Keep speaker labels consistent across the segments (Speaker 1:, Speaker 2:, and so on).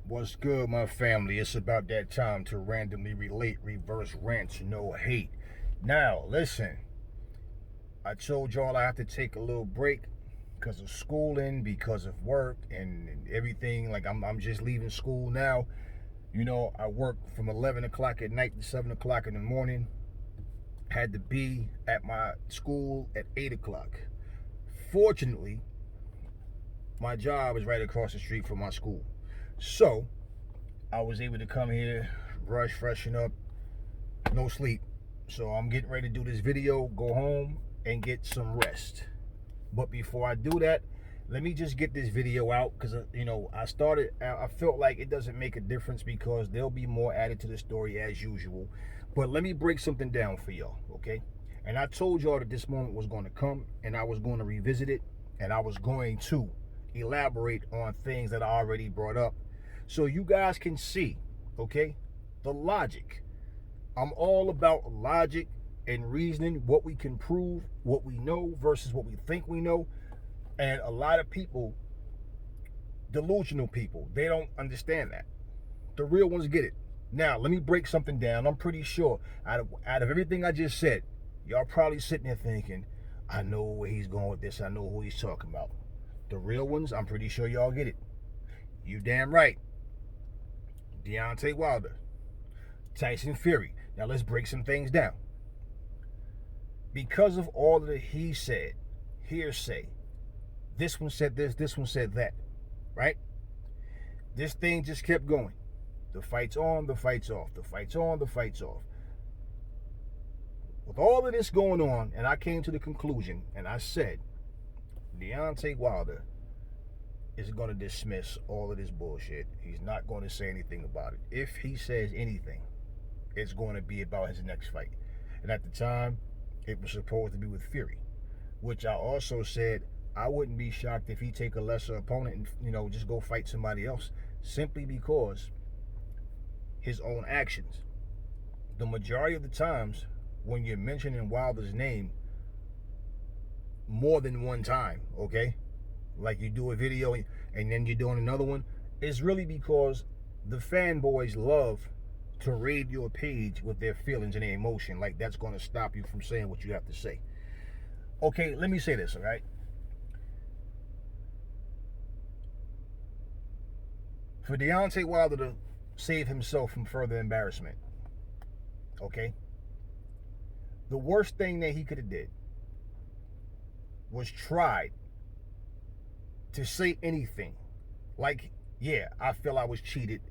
Speaker 1: What's good, my family? It's about that time to randomly relate, reverse rants, no hate. Now, listen, I told y'all I have to take a little break because of schooling, because of work, and everything. Like, I'm just leaving school now. You know, I work from 11 o'clock at night to 7 o'clock in the morning. Had to be at my school at 8 o'clock. Fortunately, my job is right across the street from my school. So, I was able to come here, brush, freshen up, no sleep. So I'm getting ready to do this video, go home, and get some rest. But before I do that, let me just get this video out because, I felt like it doesn't make a difference because there'll be more added to the story as usual. But let me break something down for y'all, okay? And I told y'all that this moment was going to come and I was going to revisit it and I was going to elaborate on things that I already brought up so you guys can see, okay, the logic. I'm all about logic and reasoning, what we can prove, what we know versus what we think we know. And a lot of people, delusional people, they don't understand that. The real ones get it. Now, let me break something down. I'm pretty sure out of everything I just said, y'all probably sitting there thinking, I know where he's going with this. I know who he's talking about. The real ones, I'm pretty sure y'all get it. You damn right. Deontay Wilder, Tyson Fury. Now let's break some things down. Because of all of the he said, hearsay, this one said this one said that, right? This thing just kept going. The fight's on, the fight's off. The fight's on, the fight's off. With all of this going on, and I came to the conclusion, and I said, Deontay Wilder is going to dismiss all of this bullshit. He's not going to say anything about it. If he says anything, it's going to be about his next fight. And at the time, it was supposed to be with Fury, which I also said I wouldn't be shocked if he take a lesser opponent and, just go fight somebody else simply because his own actions. The majority of the times when you're mentioning Wilder's name more than one time, okay? Like you do a video and then you're doing another one, it's really because the fanboys love to raid your page with their feelings and their emotion. Like that's going to stop you from saying what you have to say. Okay, let me say this, all right? For Deontay Wilder to save himself from further embarrassment, okay? The worst thing that he could have did was tried to say anything like, yeah, I feel I was cheated.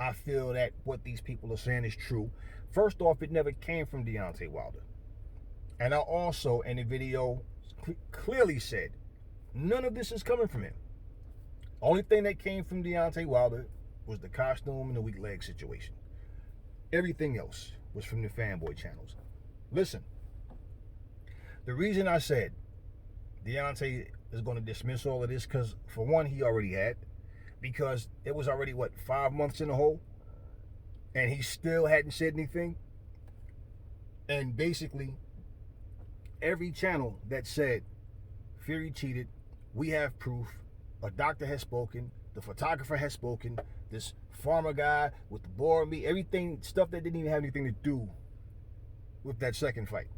Speaker 1: I feel that what these people are saying is true. First off, it never came from Deontay Wilder. And I also, in the video, clearly said, none of this is coming from him. Only thing that came from Deontay Wilder was the costume and the weak leg situation. Everything else was from the fanboy channels. Listen, the reason I said Deontay is going to dismiss all of this, because for one, he already had, because it was already, 5 months in the hole, and he still hadn't said anything. And basically, every channel that said Fury cheated, we have proof, a doctor has spoken, the photographer has spoken, this farmer guy with the boar meat, everything, stuff that didn't even have anything to do with that second fight.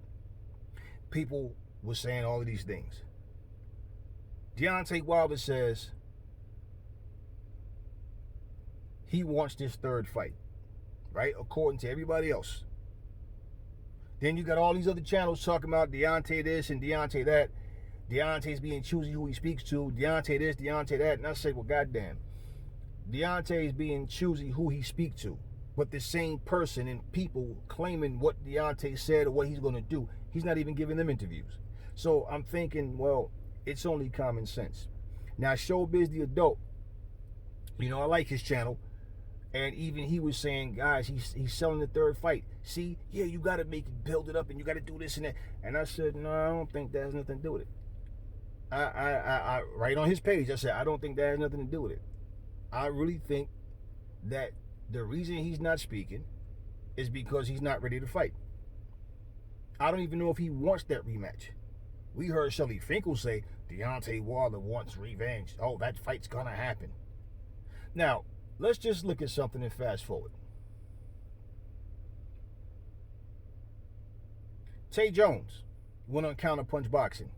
Speaker 1: People were saying all of these things. Deontay Wilder says he wants this third fight, right? According to everybody else. Then you got all these other channels talking about Deontay this and Deontay that. Deontay's being choosy who he speaks to. Deontay this, Deontay that. And I said, well, goddamn. Deontay's being choosy who he speaks to. But the same person and people claiming what Deontay said or what he's going to do, he's not even giving them interviews. So I'm thinking, well, it's only common sense. Now, Showbiz the Adult, I like his channel. And even he was saying, guys, he's selling the third fight. See, yeah, you got to build it up and you got to do this and that. And I said, no, I don't think that has nothing to do with it. I right on his page, I said, I don't think that has nothing to do with it. I really think that the reason he's not speaking is because he's not ready to fight. I don't even know if he wants that rematch. We heard Shelly Finkel say, Deontay Wilder wants revenge. Oh, that fight's going to happen. Now, let's just look at something and fast forward. Tay Jones went on Counterpunch Boxing,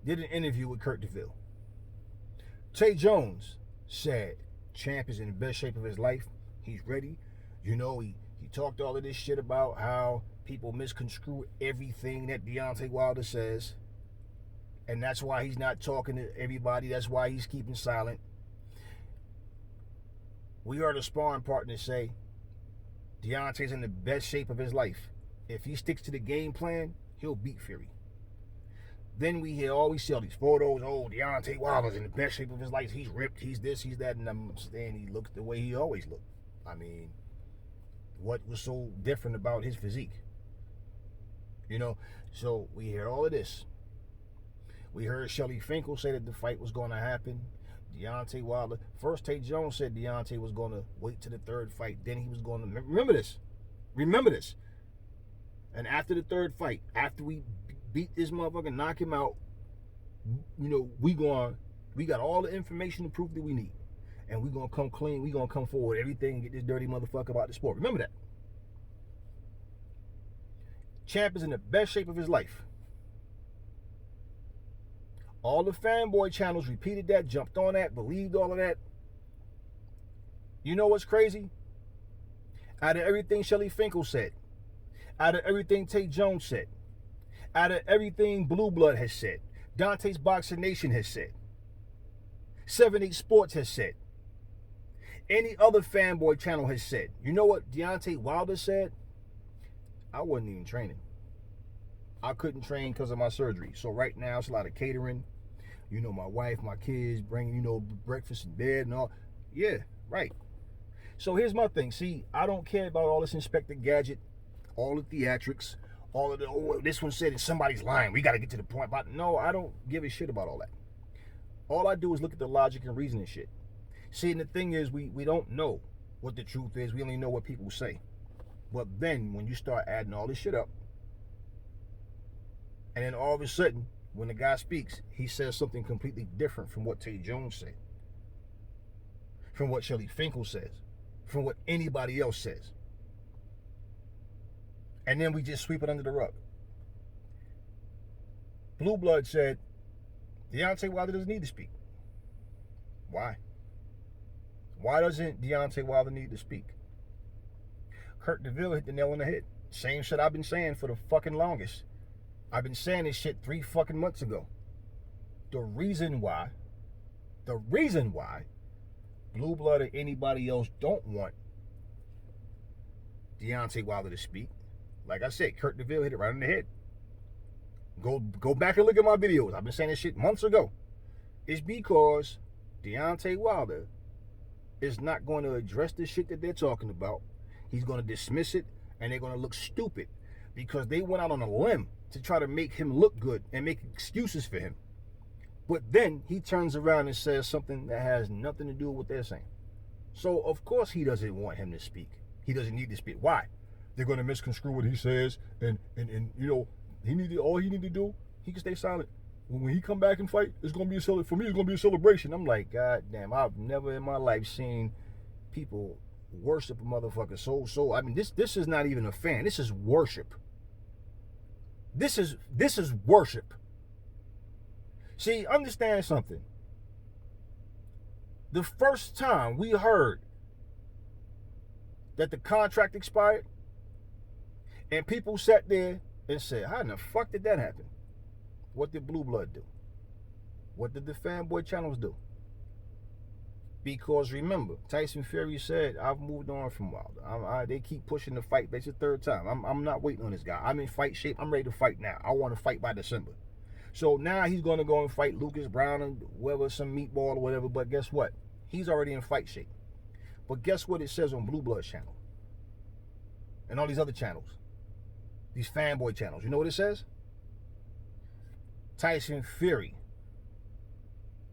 Speaker 1: did an interview with Kurt DeVille. Tay Jones said Champ is in the best shape of his life. He's ready. You know, he talked all of this shit about how people misconstrue everything that Deontay Wilder says. And that's why he's not talking to everybody. That's why he's keeping silent. We heard a sparring partner say Deontay's in the best shape of his life. If he sticks to the game plan, he'll beat Fury. Then we always see all these photos. Oh, Deontay Wilder's in the best shape of his life. He's ripped. He's this. He's that. And I'm saying he looks the way he always looked. I mean, what was so different about his physique? You know, so we hear all of this. We heard Shelly Finkel say that the fight was going to happen. Deontay Wilder. First, Tay Jones said Deontay was going to wait to the third fight. Then he was going to... Remember this. Remember this. And after the third fight, after we beat this motherfucker, knock him out, you know, we got all the information and proof that we need. And we going to come clean. We going to come forward everything and get this dirty motherfucker about the sport. Remember that. Champ is in the best shape of his life. All the fanboy channels repeated that, jumped on that, believed all of that. You know what's crazy? Out of everything Shelly Finkel said, out of everything Tay Jones said, out of everything Blue Blood has said, Dante's Boxing Nation has said, 7-8 Sports has said, any other fanboy channel has said, you know what Deontay Wilder said? I wasn't even training. I couldn't train because of my surgery. So right now it's a lot of catering. You know, my wife, my kids bring, you know, breakfast in bed and all. Yeah, right. So here's my thing. See, I don't care about all this Inspector Gadget, all the theatrics, all of the, oh, this one said somebody's lying. We got to get to the point. But no, I don't give a shit about all that. All I do is look at the logic and reasoning shit. See, and the thing is, we don't know what the truth is. We only know what people say. But then when you start adding all this shit up, and then all of a sudden, when the guy speaks, he says something completely different from what Tay Jones said, from what Shelly Finkel says, from what anybody else says. And then we just sweep it under the rug. Blue Blood said, Deontay Wilder doesn't need to speak. Why? Why doesn't Deontay Wilder need to speak? Kurt DeVille hit the nail on the head. Same shit I've been saying for the fucking longest. I've been saying this shit 3 fucking months ago. The reason why Blue Blood or anybody else don't want Deontay Wilder to speak, like I said, Kurt DeVille hit it right on the head. Go back and look at my videos. I've been saying this shit months ago. It's because Deontay Wilder is not going to address the shit that they're talking about. He's going to dismiss it, and they're going to look stupid because they went out on a limb to try to make him look good and make excuses for him. But then he turns around and says something that has nothing to do with what they're saying. So, of course, he doesn't want him to speak. He doesn't need to speak. Why? They're going to misconstrue what he says, and you know, all he need to do, he can stay silent. When he come back and fight, it's going to be for me, it's going to be a celebration. I'm like, God damn, I've never in my life seen people worship a motherfucker so. I mean, this is not even a fan. This is worship. This is worship. See, understand something. The first time we heard that the contract expired, and people sat there and said, how in the fuck did that happen? What did Blue Blood do? What did the fanboy channels do? Because remember, Tyson Fury said, I've moved on from Wilder. They keep pushing the fight. That's the third time. I'm not waiting on this guy. I'm in fight shape. I'm ready to fight now. I want to fight by December. So now he's going to go and fight Lucas Brown and whoever, some meatball or whatever. But guess what? He's already in fight shape. But guess what it says on Blue Blood's channel? And all these other channels. These fanboy channels. You know what it says? Tyson Fury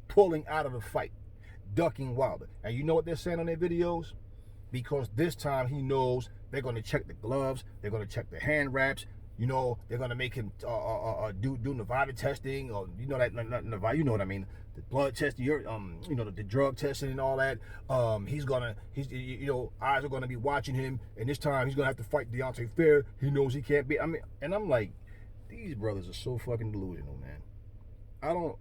Speaker 1: pulling out of the fight, ducking Wilder. And you know what they're saying on their videos? Because this time he knows they're going to check the gloves, they're going to check the hand wraps, You know, they're gonna make him do Nevada testing, or you know that Nevada, you know what I mean, the blood testing, you know, the drug testing and all that. He's you know, eyes are gonna be watching him, and this time he's gonna have to fight Deontay Fair. He knows he can't be. I mean, and I'm like, these brothers are so fucking delusional, man.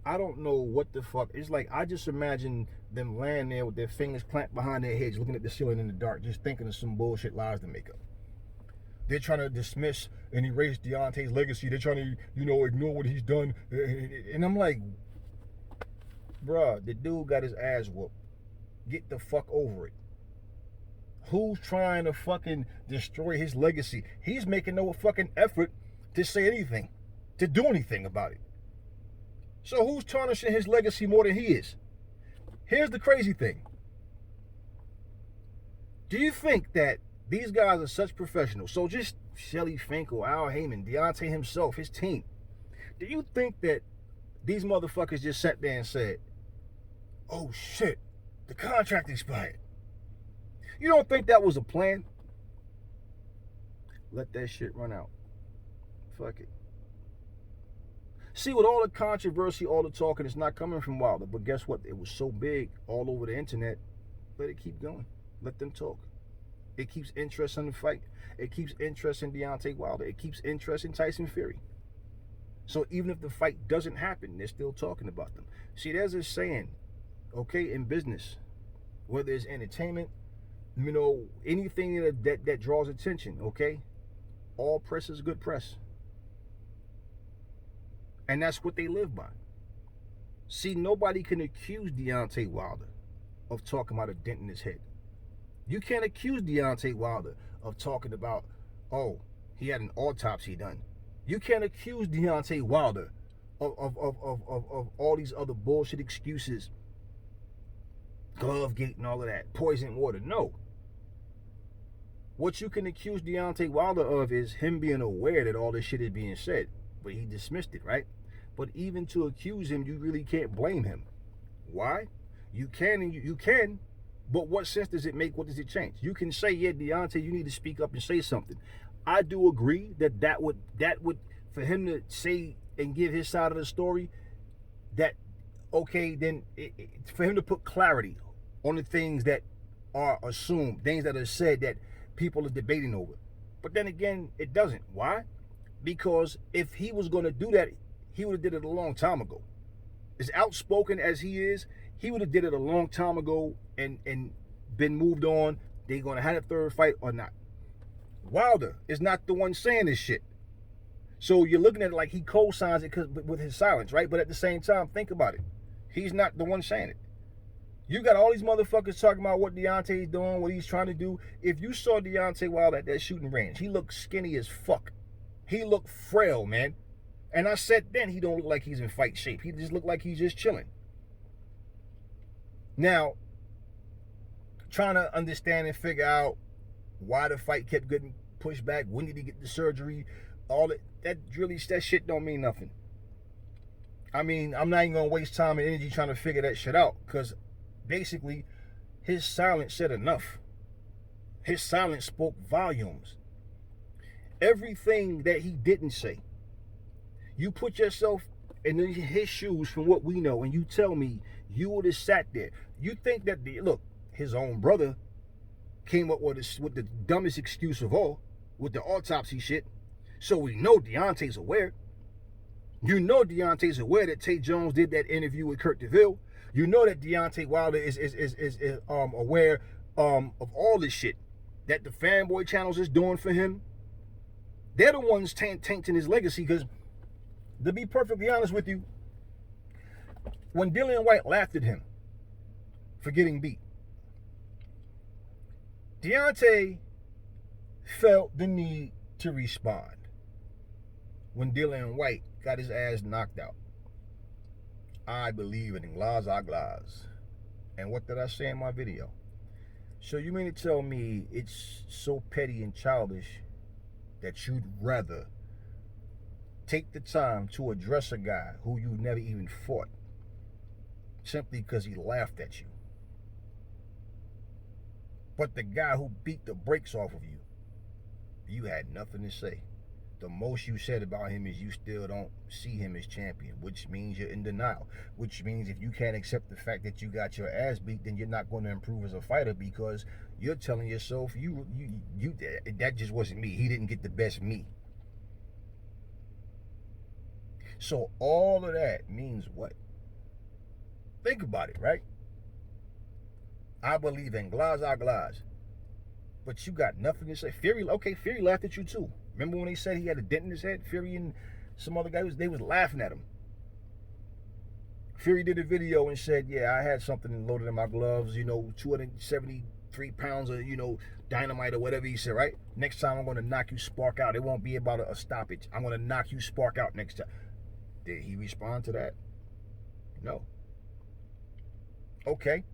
Speaker 1: I don't know what the fuck. It's like I just imagine them laying there with their fingers clamped behind their heads, looking at the ceiling in the dark, just thinking of some bullshit lies to make up. They're trying to dismiss and erase Deontay's legacy. They're trying to, you know, ignore what he's done. And I'm like, bruh, the dude got his ass whooped. Get the fuck over it. Who's trying to fucking destroy his legacy? He's making no fucking effort to say anything, to do anything about it. So who's tarnishing his legacy more than he is? Here's the crazy thing. Do you think that these guys are such professionals? So just Shelly Finkel, Al Heyman, Deontay himself, his team. Do you think that these motherfuckers just sat there and said, oh shit, the contract expired? You don't think that was a plan? Let that shit run out. Fuck it. See, with all the controversy, all the talking, it's not coming from Wilder. But guess what? It was so big all over the internet. Let it keep going. Let them talk. It keeps interest in the fight. It keeps interest in Deontay Wilder. It keeps interest in Tyson Fury. So even if the fight doesn't happen, they're still talking about them. See, there's a saying, okay, in business, whether it's entertainment, you know, anything that draws attention, okay? All press is good press. And that's what they live by. See, nobody can accuse Deontay Wilder of talking about a dent in his head. You can't accuse Deontay Wilder of talking about, oh, he had an autopsy done. You can't accuse Deontay Wilder of all these other bullshit excuses, glove gate and all of that, poison water. No. What you can accuse Deontay Wilder of is him being aware that all this shit is being said, but he dismissed it, right? But even to accuse him, you really can't blame him. Why? You can and you can, but what sense does it make? What does it change? You can say, yeah, Deontay, you need to speak up and say something. I do agree that would for him to say and give his side of the story, that okay, then for him to put clarity on the things that are assumed, things that are said that people are debating over. But then again, it doesn't. Why? Because if he was going to do that, he would have did it a long time ago. As outspoken as he is, he would have did it a long time ago and been moved on. They going to have a third fight or not. Wilder is not the one saying this shit. So you're looking at it like he co-signs it with his silence, right? But at the same time, think about it. He's not the one saying it. You got all these motherfuckers talking about what Deontay's doing, what he's trying to do. If you saw Deontay Wilder at that shooting range, he looked skinny as fuck. He looked frail, man. And I said then he don't look like he's in fight shape. He just looked like he's just chilling. Now, trying to understand and figure out why the fight kept getting pushed back, when did he get the surgery, all that shit don't mean nothing. I mean, I'm not even gonna waste time and energy trying to figure that shit out, because basically his silence said enough. His silence spoke volumes. Everything that he didn't say, you put yourself in his shoes from what we know, and you tell me you would have sat there. You think that his own brother came up with the dumbest excuse of all, with the autopsy shit. So we know Deontay's aware. You know Deontay's aware that Tate Jones did that interview with Kurt DeVille. You know that Deontay Wilder is aware of all this shit that the fanboy channels is doing for him. They're the ones tainting his legacy, because to be perfectly honest with you, when Dillian White laughed at him for getting beat, Deontay felt the need to respond when Dillian White got his ass knocked out. I believe in glass a glass. And what did I say in my video? So you mean to tell me it's so petty and childish that you'd rather take the time to address a guy who you never even fought simply because he laughed at you? But the guy who beat the brakes off of you, you had nothing to say. the most you said about him is you still don't see him as champion, which means you're in denial. Which means if you can't accept the fact that you got your ass beat, then you're not going to improve as a fighter, because you're telling yourself you that just wasn't me. He didn't get the best me. So all of that means what? Think about it, right? I believe in glass. But you got nothing to say. Fury laughed at you too. Remember when he said he had a dent in his head? Fury and some other guy, they was laughing at him. Fury did a video and said, yeah, I had something loaded in my gloves, 273 pounds of, dynamite or whatever he said, right? Next time I'm going to knock you spark out. It won't be about a stoppage. I'm going to knock you spark out next time. Did he respond to that? No. Okay.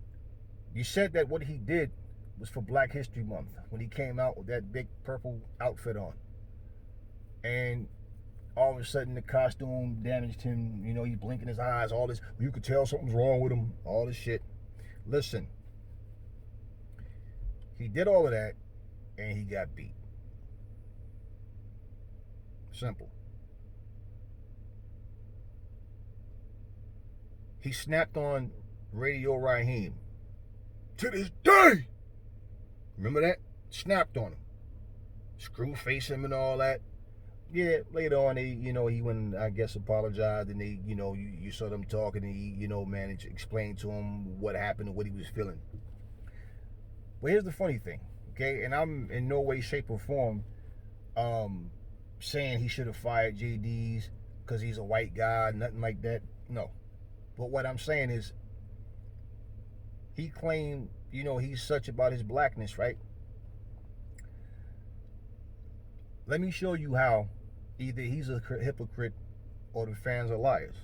Speaker 1: You said that what he did was for Black History Month when he came out with that big purple outfit on. And all of a sudden the costume damaged him, he blinking his eyes, all this. You could tell something's wrong with him, all this shit. Listen, he did all of that and he got beat. Simple. He snapped on Radio Raheem. To this day! Remember that? Snapped on him. Screw face him and all that. Yeah, later on, he went, I guess, apologized, and they, you saw them talking, and he, managed to explain to him what happened and what he was feeling. But here's the funny thing, okay? And I'm in no way, shape, or form saying he should have fired JD's because he's a white guy, nothing like that. No. But what I'm saying is, he claimed, he's such about his blackness, right? Let me show you how either he's a hypocrite or the fans are liars.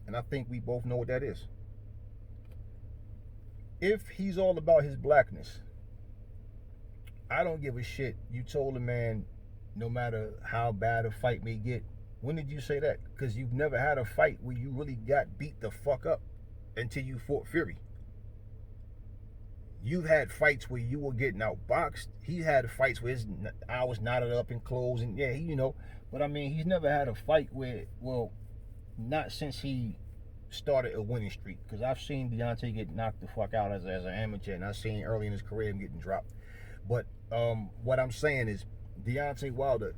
Speaker 1: And I think we both know what that is. If he's all about his blackness, I don't give a shit. You told a man, no matter how bad a fight may get. When did you say that? Because you've never had a fight where you really got beat the fuck up until you fought Fury. You've had fights where you were getting outboxed. He had fights where his eye was knotted up and closed, and yeah, but I mean, he's never had a fight where, well, not since he started a winning streak. Because I've seen Deontay get knocked the fuck out as an amateur, and I've seen early in his career him getting dropped. But what I'm saying is, Deontay Wilder,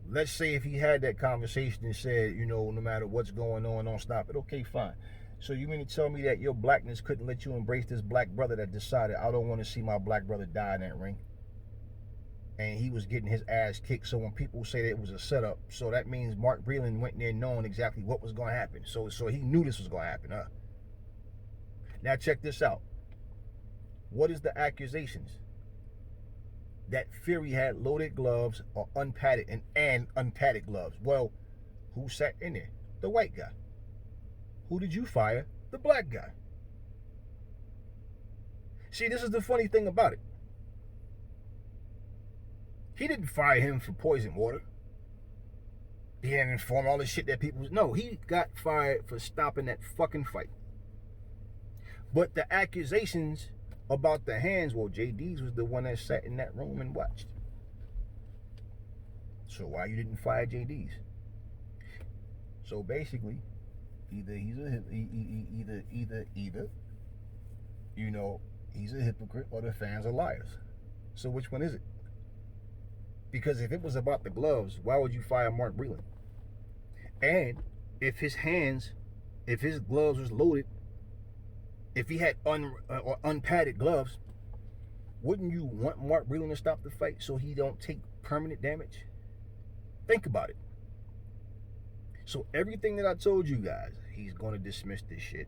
Speaker 1: let's say if he had that conversation and said, no matter what's going on, don't stop it. Okay, fine. So you mean to tell me that your blackness couldn't let you embrace this black brother that decided, I don't want to see my black brother die in that ring? And he was getting his ass kicked. So when people say that it was a setup, so that means Mark Breland went there knowing exactly what was going to happen. So he knew this was going to happen, huh? Now check this out. What is the accusations? That Fury had loaded gloves or unpadded and unpadded gloves. Well, who sat in there? The white guy. Who did you fire? The black guy. See, this is the funny thing about it. He didn't fire him for poison water. He didn't inform all this shit that people... No, he got fired for stopping that fucking fight. But the accusations about the hands, well, JD's was the one that sat in that room and watched. So why you didn't fire JD's? So basically, either he's a hypocrite or the fans are liars. So which one is it? Because if it was about the gloves, why would you fire Mark Breland? And if his gloves was loaded, if he had unpadded gloves, wouldn't you want Mark Breland to stop the fight so he don't take permanent damage? Think about it. So everything that I told you guys, he's going to dismiss this shit.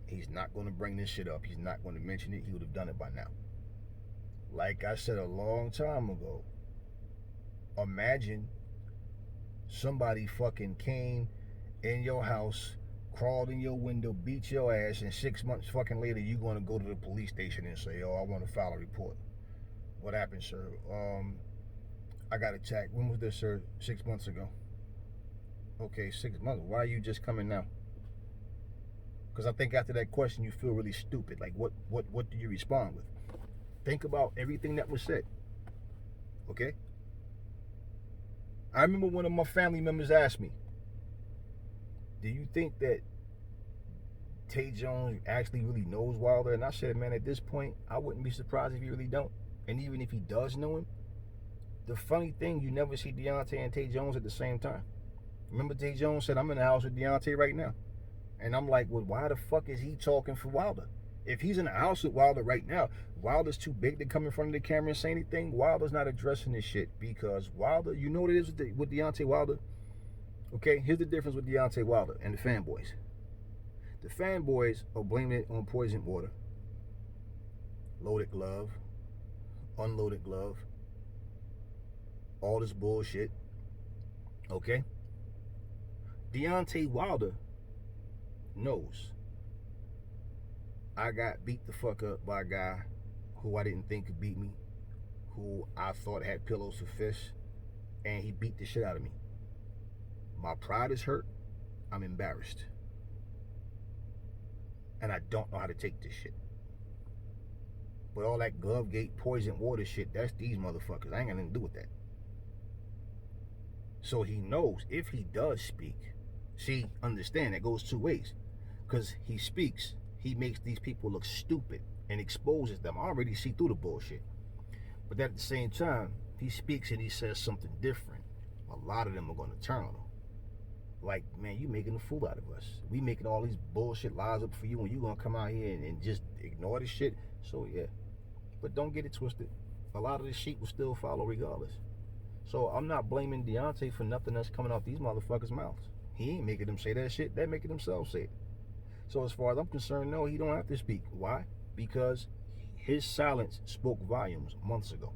Speaker 1: He's not going to bring this shit up. He's not going to mention it. He would have done it by now. Like I said a long time ago, imagine somebody fucking came in your house, crawled in your window, beat your ass, and 6 months fucking later, you're going to go to the police station and say, oh, I want to file a report. What happened, sir? I got attacked. When was this, sir? 6 months ago. Okay, 6 months. Why are you just coming now? Because I think after that question, you feel really stupid. Like, what do you respond with? Think about everything that was said. Okay? I remember one of my family members asked me, do you think that Tay Jones actually really knows Wilder? And I said, man, at this point, I wouldn't be surprised if he really don't. And even if he does know him, the funny thing, you never see Deontay and Tay Jones at the same time. Remember Tay Jones said, I'm in the house with Deontay right now. And I'm like, well, why the fuck is he talking for Wilder? If he's in the house with Wilder right now, Wilder's too big to come in front of the camera and say anything. Wilder's not addressing this shit because Wilder, you know what it is with Deontay Wilder? Okay, here's the difference with Deontay Wilder and the fanboys. The fanboys are blaming it on poisoned water, loaded glove, unloaded glove, all this bullshit. Okay? Deontay Wilder knows I got beat the fuck up by a guy who I didn't think could beat me, who I thought had pillows for fish, and he beat the shit out of me. My pride is hurt. I'm embarrassed. And I don't know how to take this shit. But all that Glovegate, poison water shit, that's these motherfuckers. I ain't got nothing to do with that. So he knows if he does speak, see, understand, that goes two ways. Because he speaks, he makes these people look stupid and exposes them. I already see through the bullshit. But at the same time, he speaks and he says something different. A lot of them are going to turn on him. Like, man, you making a fool out of us. We making all these bullshit lies up for you, and you going to come out here and just ignore this shit. So, yeah. But don't get it twisted. A lot of this sheep will still follow regardless. So, I'm not blaming Deontay for nothing that's coming out these motherfuckers' mouths. He ain't making them say that shit. They're making themselves say it. So, as far as I'm concerned, no, he don't have to speak. Why? Because his silence spoke volumes months ago.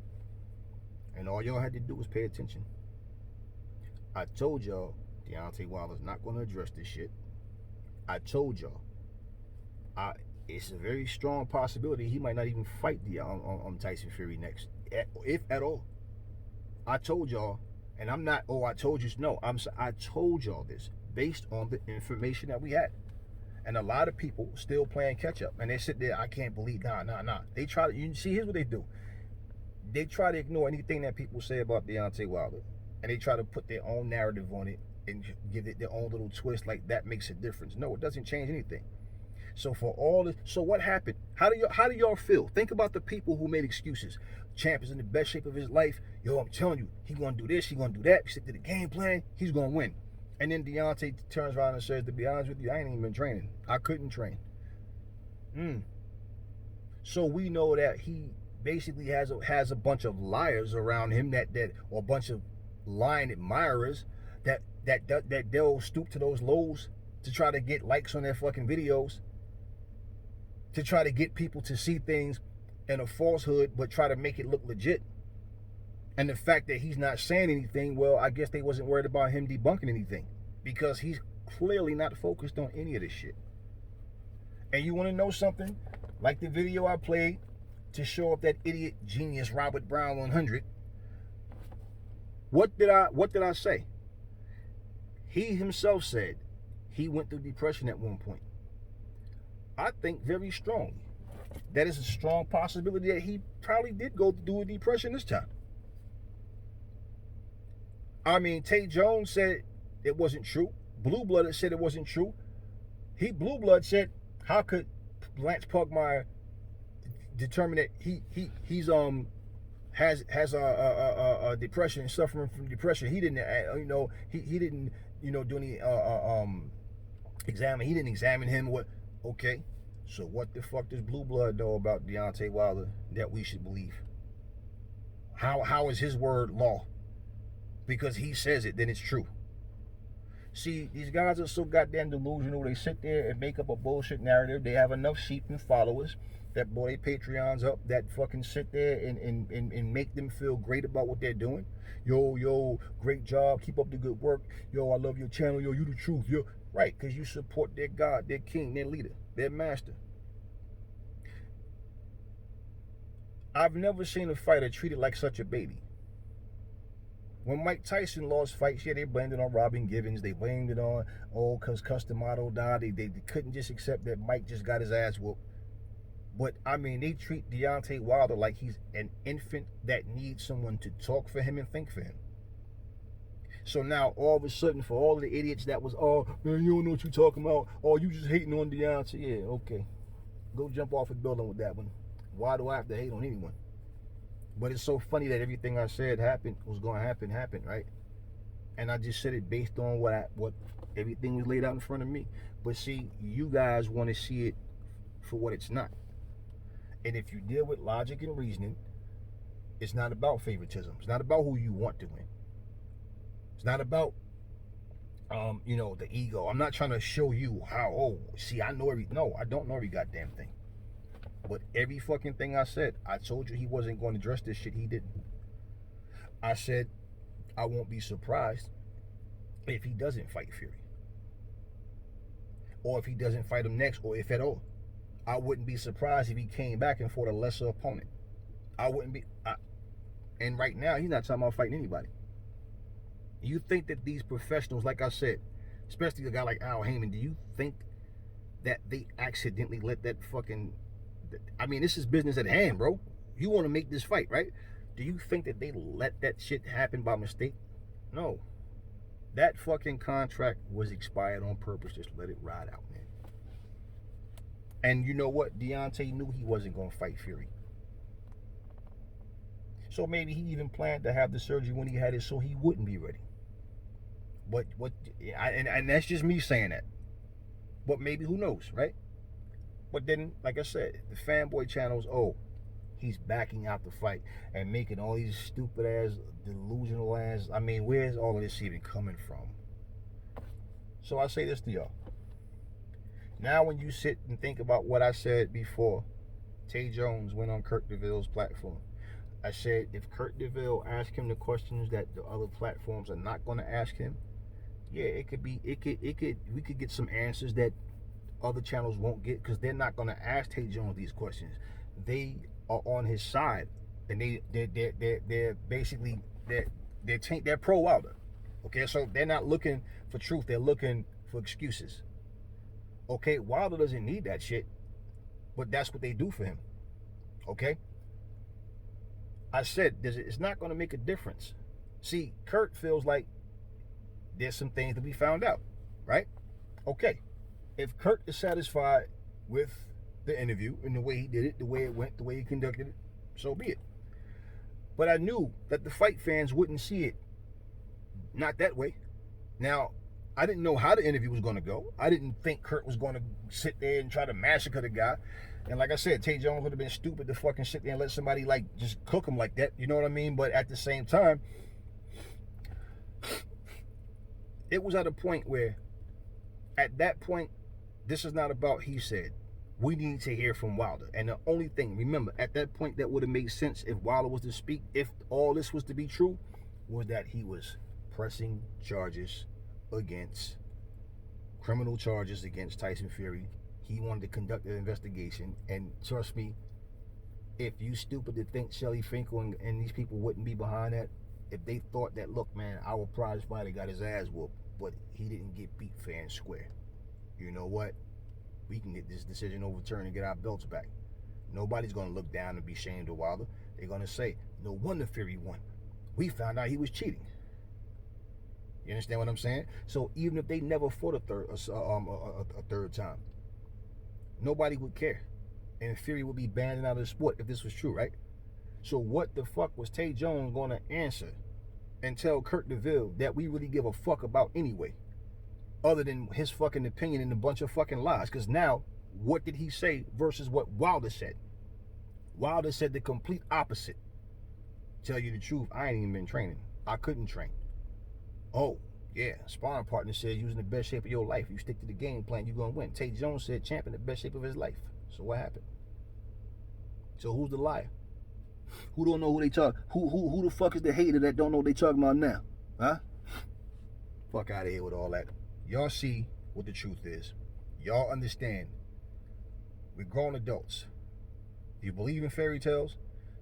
Speaker 1: And all y'all had to do was pay attention. I told y'all Deontay Wilder's not going to address this shit. I told y'all. It's a very strong possibility he might not even fight Tyson Fury next, if at all. I told y'all, and I'm not, I told you, no, I told y'all this based on the information that we had. And a lot of people still playing catch up. And they sit there, I can't believe, nah. They try to, you see, here's what they do. They try to ignore anything that people say about Deontay Wilder. And they try to put their own narrative on it and give it their own little twist, like that makes a difference. No, it doesn't change anything. So for all this, so what happened? How do y'all feel? Think about the people who made excuses. Champ is in the best shape of his life. Yo, I'm telling you, he gonna do this, he gonna do that. Stick to the game plan, he's gonna win. And then Deontay turns around and says, to be honest with you, I ain't even been training. I couldn't train. So we know that he basically has a bunch of liars around him or a bunch of lying admirers that they'll stoop to those lows to try to get likes on their fucking videos, to try to get people to see things in a falsehood but try to make it look legit. And the fact that he's not saying anything, well, I guess they wasn't worried about him debunking anything, because he's clearly not focused on any of this shit. And you want to know something? Like the video I played to show up that idiot genius Robert Brown 100. What did I say? He himself said he went through depression at one point. I think very strongly that is a strong possibility that he probably did go through a depression this time. I mean, Tay Jones said it wasn't true. Blue Blood said it wasn't true. Blue Blood said, how could Lance Pugmire determine that he's has a depression, suffering from depression? He didn't, he didn't, do any examine. He didn't examine him. What? Okay, so what the fuck does Blue Blood know about Deontay Wilder that we should believe? How is his word law? Because he says it, then it's true. See, these guys are so goddamn delusional. They sit there and make up a bullshit narrative. They have enough sheep and followers that blow their Patreons up, that fucking sit there and make them feel great about what they're doing. Yo, great job. Keep up the good work. Yo, I love your channel. Yo, you the truth. Yo, right, because you support their God, their king, their leader, their master. I've never seen a fighter treated like such a baby. When Mike Tyson lost fights, yeah, they blamed it on Robin Givens. They blamed it on, because Customato died. They couldn't just accept that Mike just got his ass whooped. But, I mean, they treat Deontay Wilder like he's an infant that needs someone to talk for him and think for him. So now all of a sudden, for all of the idiots that was, oh man, you don't know what you talking about, oh you just hating on Deontay. Yeah, okay, go jump off a building with that one. Why do I have to hate on anyone? But it's so funny that everything I said was going to happen, right? And I just said it based on what everything was laid out in front of me. But see, you guys want to see it for what it's not. And if you deal with logic and reasoning, it's not about favoritism. It's not about who you want to win. It's not about the ego. I'm not trying to show you how, see, I know no, I don't know every goddamn thing. But every fucking thing I said, I told you he wasn't going to address this shit. He didn't. I said I won't be surprised if he doesn't fight Fury. Or if he doesn't fight him next, or if at all. I wouldn't be surprised if he came back and fought a lesser opponent. I wouldn't be. And right now, he's not talking about fighting anybody. You think that these professionals, like I said, especially a guy like Al Heyman, do you think that they accidentally let that fucking... I mean, this is business at hand, bro. You want to make this fight, right? Do you think that they let that shit happen by mistake? No. That fucking contract was expired on purpose. Just let it ride out, man. And you know what? Deontay knew he wasn't going to fight Fury. So maybe he even planned to have the surgery when he had it so he wouldn't be ready. But and that's just me saying that. But maybe, who knows, right? But then, like I said, the fanboy channels, he's backing out the fight and making all these stupid ass, delusional ass. I mean, where's all of this even coming from? So I say this to y'all. Now when you sit and think about what I said before, Tay Jones went on Kurt DeVille's platform. I said if Kurt DeVille asked him the questions that the other platforms are not going to ask him, yeah, we could get some answers that other channels won't get, because they're not going to ask Tay Jones these questions. They are on his side, and they're basically they're pro Wilder. Okay, so they're not looking for truth, they're looking for excuses. Okay, Wilder doesn't need that shit, but that's what they do for him. Okay, I said it's not going to make a difference. See, Kurt feels like there's some things to be found out, right? Okay, if Kurt is satisfied with the interview and the way he did it, the way it went, the way he conducted it, so be it. But I knew that the fight fans wouldn't see it not that way. Now, I didn't know how the interview was going to go. I didn't think Kurt was going to sit there and try to massacre the guy. And like I said, Tay Jones would have been stupid to fucking sit there and let somebody like just cook him like that. You know what I mean? But at the same time, it was at a point where, at that point, this is not about he said. We need to hear from Wilder. And the only thing, remember, at that point that would have made sense if Wilder was to speak, if all this was to be true, was that he was pressing charges against, criminal charges against Tyson Fury. He wanted to conduct an investigation. And trust me, if you stupid to think Shelly Finkel and these people wouldn't be behind that, if they thought that, look, man, our prize fighter got his ass whooped, but he didn't get beat fair and square. You know what? We can get this decision overturned and get our belts back. Nobody's going to look down and be ashamed of Wilder. They're going to say, no wonder Fury won. We found out he was cheating. You understand what I'm saying? So even if they never fought a third time, nobody would care. And Fury would be banned out of the sport if this was true, right? So what the fuck was Tay Jones going to answer and tell Kurt DeVille that we really give a fuck about anyway? Other than his fucking opinion and a bunch of fucking lies. Because now, what did he say versus what Wilder said? Wilder said the complete opposite. Tell you the truth, I ain't even been training. I couldn't train. Oh, yeah, sparring partner said you was in the best shape of your life. You stick to the game plan, you're going to win. Tay Jones said champ in the best shape of his life. So what happened? So who's the liar? Who don't know who they talk? Who the fuck is the hater that don't know what they talking about now? Huh? Fuck out of here with all that. Y'all see what the truth is. Y'all understand. We're grown adults. You believe in fairy tales?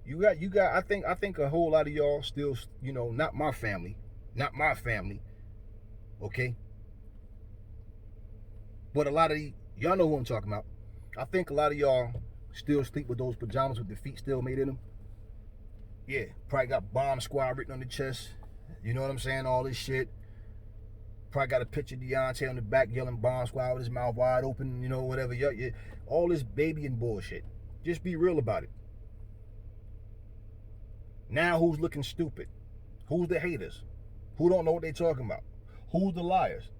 Speaker 1: You got. I think a whole lot of y'all still, not my family, okay. But a lot of y'all know who I'm talking about. I think a lot of y'all still sleep with those pajamas with the feet still made in them. Yeah, probably got Bomb Squad written on the chest. You know what I'm saying? All this shit. Probably got a picture of Deontay on the back yelling Bomb Squad with his mouth wide open, you know, whatever. All this babying bullshit. Just be real about it. Now who's looking stupid? Who's the haters? Who don't know what they talking about? Who's the liars?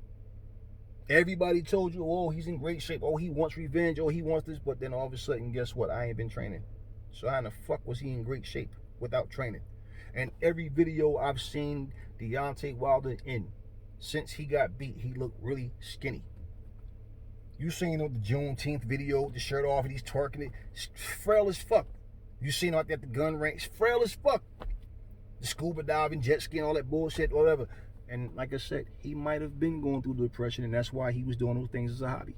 Speaker 1: Everybody told you, oh, he's in great shape. Oh, he wants revenge. Oh, he wants this. But then all of a sudden, guess what? I ain't been training. So how in the fuck was he in great shape without training? And every video I've seen Deontay Wilder in, since he got beat, he looked really skinny. You seen the Juneteenth video, the shirt off, and he's twerking it, frail as fuck. You seen him out there at the gun range, frail as fuck. The scuba diving, jet skiing, all that bullshit, whatever. And like I said, he might have been going through depression, and that's why he was doing those things as a hobby.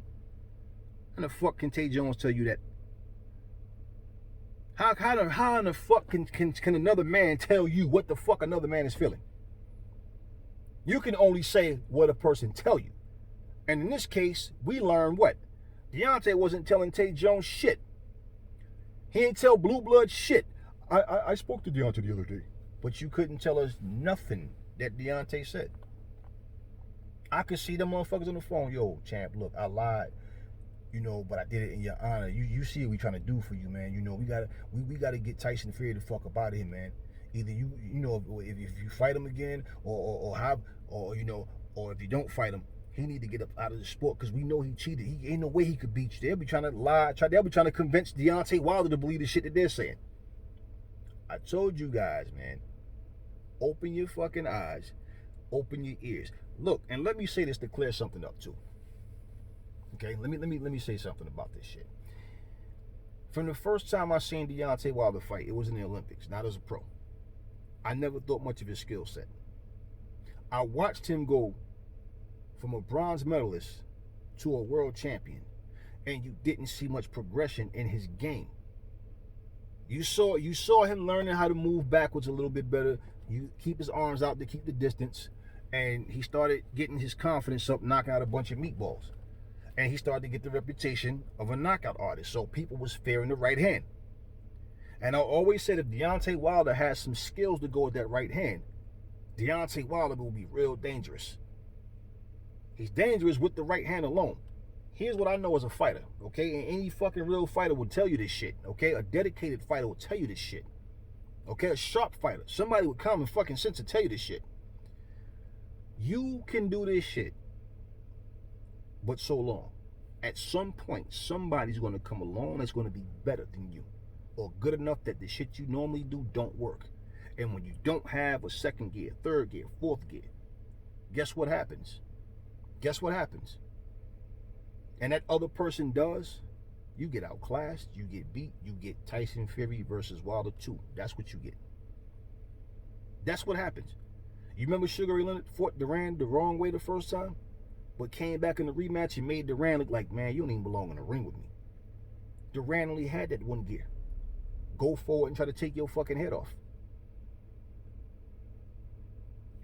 Speaker 1: How the fuck can Tay Jones tell you that? How in the fuck can another man tell you what the fuck another man is feeling? You can only say what a person tell you. And in this case, we learned what? Deontay wasn't telling Tay Jones shit. He ain't tell Blue Blood shit. I spoke to Deontay the other day, but you couldn't tell us nothing that Deontay said. I could see them motherfuckers on the phone. Yo, champ, look, I lied, you know, but I did it in your honor. You see what we trying to do for you, man. You know, we gotta get Tyson Fury the fuck up out of here, man. Either you know, if you fight him again, or you know, or if you don't fight him, he need to get up out of the sport, because we know he cheated. He ain't no way he could beat you. They'll be trying to lie. They'll be trying to convince Deontay Wilder to believe the shit that they're saying. I told you guys, man. Open your fucking eyes. Open your ears. Look, and let me say this to clear something up too. Okay, let me say something about this shit. From the first time I seen Deontay Wilder fight, it was in the Olympics, not as a pro. I never thought much of his skill set. I watched him go from a bronze medalist to a world champion, and you didn't see much progression in his game. You saw him learning how to move backwards a little bit better. You keep his arms out to keep the distance, and he started getting his confidence up, knocking out a bunch of meatballs. And he started to get the reputation of a knockout artist, so people was fearing the right hand. And I always said if Deontay Wilder has some skills to go with that right hand, Deontay Wilder will be real dangerous. He's dangerous with the right hand alone. Here's what I know as a fighter, okay? And any fucking real fighter will tell you this shit, okay? A dedicated fighter will tell you this shit. Okay, a sharp fighter, somebody with common fucking sense to tell you this shit. You can do this shit, but so long. At some point, somebody's going to come along that's going to be better than you, or good enough that the shit you normally do don't work. And when you don't have a second gear, third gear, fourth gear, guess what happens? Guess what happens? And that other person does, you get outclassed, you get beat, you get Tyson Fury versus Wilder 2. That's what you get. That's what happens. You remember Sugar Ray Leonard fought Duran the wrong way the first time, but came back in the rematch and made Duran look like, man, you don't even belong in the ring with me. Duran only had that one gear. Go forward and try to take your fucking head off.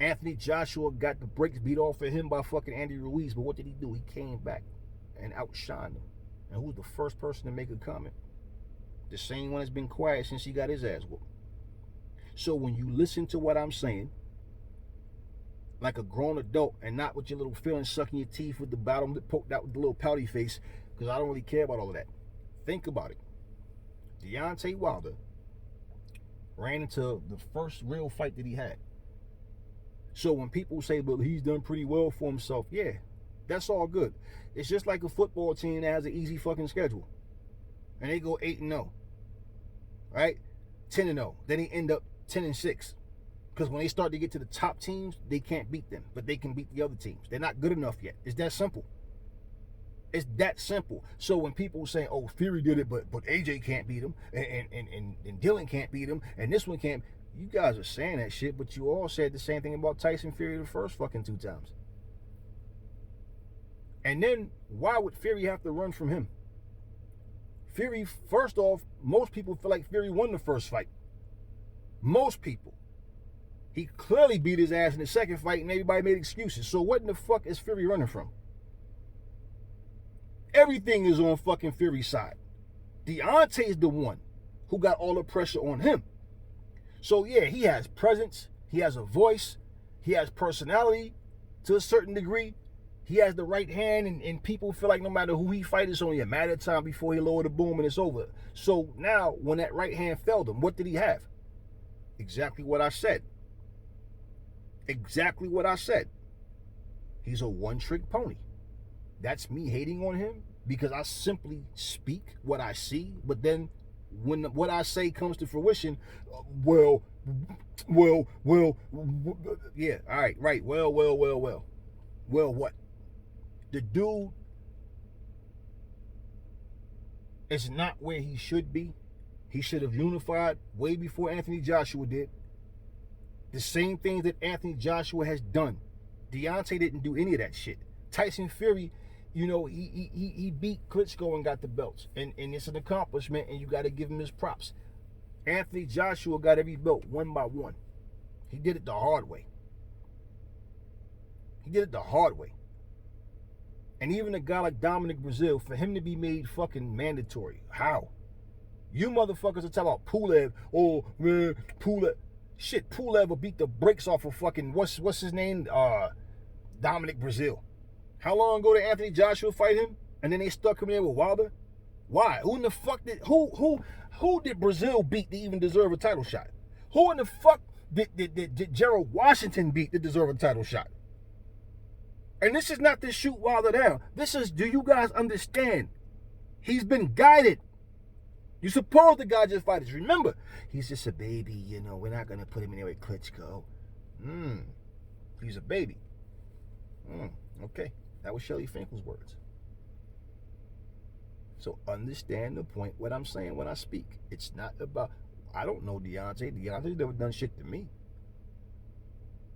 Speaker 1: Anthony Joshua got the brakes beat off of him by fucking Andy Ruiz, but what did he do? He came back and outshined him. And who's the first person to make a comment? The same one that's been quiet since he got his ass whooped. So when you listen to what I'm saying, like a grown adult, and not with your little feelings sucking your teeth with the bottom lip poked out with the little pouty face, because I don't really care about all of that. Think about it. Deontay Wilder ran into the first real fight that he had. So when people say, but he's done pretty well for himself, yeah, that's all good. It's just like a football team that has an easy fucking schedule. And they go 8-0. Right? 10-0. Then they end up 10-6. Because when they start to get to the top teams, they can't beat them. But they can beat the other teams. They're not good enough yet. It's that simple. It's that simple. So when people say, oh, Fury did it, but AJ can't beat him, and Dylan can't beat him, and this one can't, you guys are saying that shit, but you all said the same thing about Tyson Fury the first fucking 2 times. And then, why would Fury have to run from him? Fury, first off, most people feel like Fury won the first fight. Most people. He clearly beat his ass in the second fight, and everybody made excuses. So what in the fuck is Fury running from? Everything is on fucking Fury's side. Deontay's the one who got all the pressure on him. So yeah, he has presence, he has a voice, He has personality to a certain degree. He has the right hand, and people feel like no matter who he fights, it's only a matter of time before he lower the boom and it's over. So now, when that right hand failed him, what did he have? Exactly what I said. Exactly what I said. He's a one-trick pony. That's me hating on him because I simply speak what I see, but then when what I say comes to fruition, well, yeah, all right, right, well. Well, what? The dude is not where he should be. He should have unified way before Anthony Joshua did. The same things that Anthony Joshua has done. Deontay didn't do any of that shit. Tyson Fury, you know, he beat Klitschko and got the belts. And it's an accomplishment, and you got to give him his props. Anthony Joshua got every belt one by one. He did it the hard way. He did it the hard way. And even a guy like Dominic Brazil, for him to be made fucking mandatory. How? You motherfuckers are talking about Pulev. Oh, man, Pulev. Shit, Pulev will beat the brakes off of fucking, what's his name? Dominic Brazil. How long ago did Anthony Joshua fight him? And then they stuck him there with Wilder? Why? Who in the fuck did, who did Brazil beat to even deserve a title shot? Who in the fuck did Gerald Washington beat to deserve a title shot? And this is not to shoot Wilder down. This is, do you guys understand? He's been guided. You supposed to guide your fighters. Remember, he's just a baby, you know. We're not going to put him in there with Klitschko. He's a baby. Okay. That was Shelley Finkel's words. So understand the point, what I'm saying when I speak. It's not about, I don't know Deontay. Deontay's never done shit to me.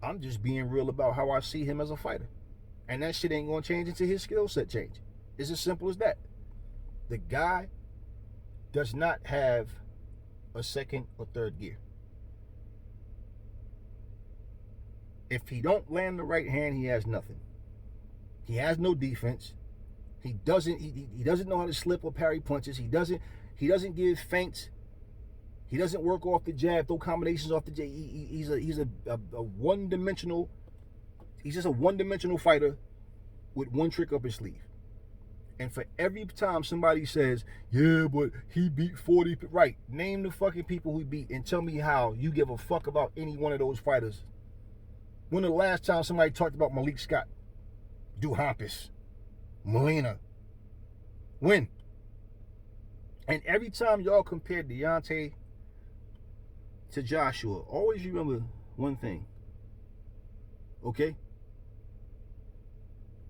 Speaker 1: I'm just being real about how I see him as a fighter. And that shit ain't going to change until his skill set change. It's as simple as that. The guy does not have a second or third gear. If he don't land the right hand, he has nothing. He has no defense. He doesn't know how to slip or parry punches. He doesn't give feints. He doesn't work off the jab, throw combinations off the jab. He's a one-dimensional. He's just a one-dimensional fighter with one trick up his sleeve. And for every time somebody says, yeah, but he beat 40, right, name the fucking people he beat and tell me how you give a fuck about any one of those fighters. When the last time somebody talked about Malik Scott, Duhaupas, Molina? When? And every time y'all compare Deontay to Joshua, always remember one thing. Okay?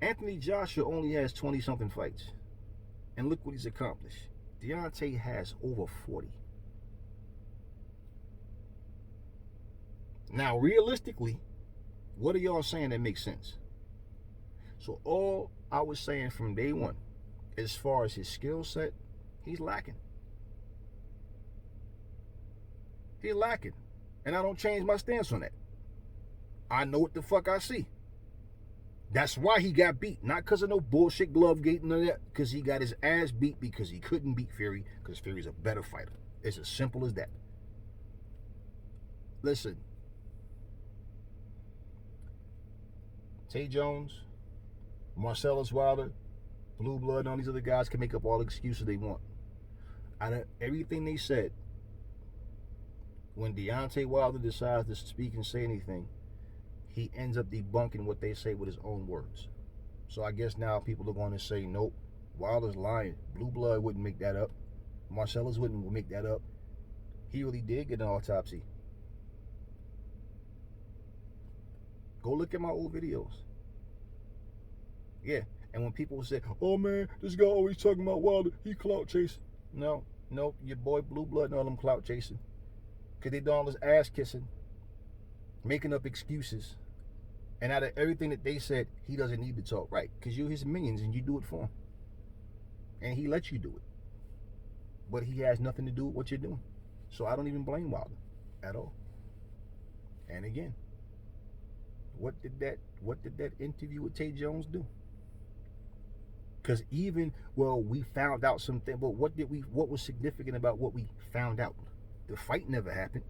Speaker 1: Anthony Joshua only has 20-something fights. And look what he's accomplished. Deontay has over 40. Now, realistically, what are y'all saying that makes sense? So all I was saying from day one, as far as his skill set, he's lacking. He's lacking. And I don't change my stance on that. I know what the fuck I see. That's why he got beat. Not because of no bullshit glove gate and none of that. Because he got his ass beat because he couldn't beat Fury. Because Fury's a better fighter. It's as simple as that. Listen. Tay Jones, Marcellus Wilder, Blue Blood, and all these other guys can make up all the excuses they want. Out of everything they said, when Deontay Wilder decides to speak and say anything, he ends up debunking what they say with his own words. So I guess now people are going to say, nope, Wilder's lying. Blue Blood wouldn't make that up. Marcellus wouldn't make that up. He really did get an autopsy. Go look at my old videos. Yeah, and when people say, oh man, this guy always talking about Wilder, he clout chasing. No, your boy Blue Blood and all them clout chasing. Because they done all this ass kissing, making up excuses. And out of everything that they said, he doesn't need to talk, right? Because you're his minions and you do it for him. And he lets you do it. But he has nothing to do with what you're doing. So I don't even blame Wilder at all. And again, what did that interview with Tay Jones do? Because even, well, we found out something, but what was significant about what we found out? The fight never happened.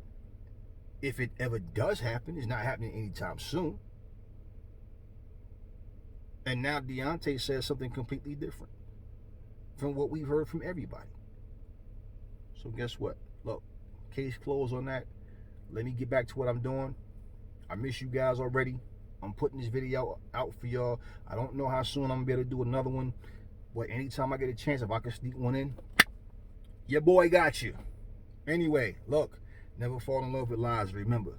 Speaker 1: if it ever does happen, it's not happening anytime soon. And now Deontay says something completely different from what we've heard from everybody. So guess what? Look, case closed on that. Let me get back to what I'm doing. I miss you guys already. I'm putting this video out for y'all. I don't know how soon I'm going to be able to do another one. But anytime I get a chance, if I can sneak one in, your boy got you. Anyway, look, never fall in love with lies. Remember,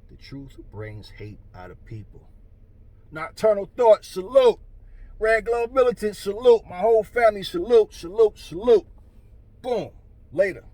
Speaker 1: the truth brings hate out of people. Nocturnal Thoughts, salute. Red Glove Militant, salute. My whole family, salute, salute, salute. Boom. Later.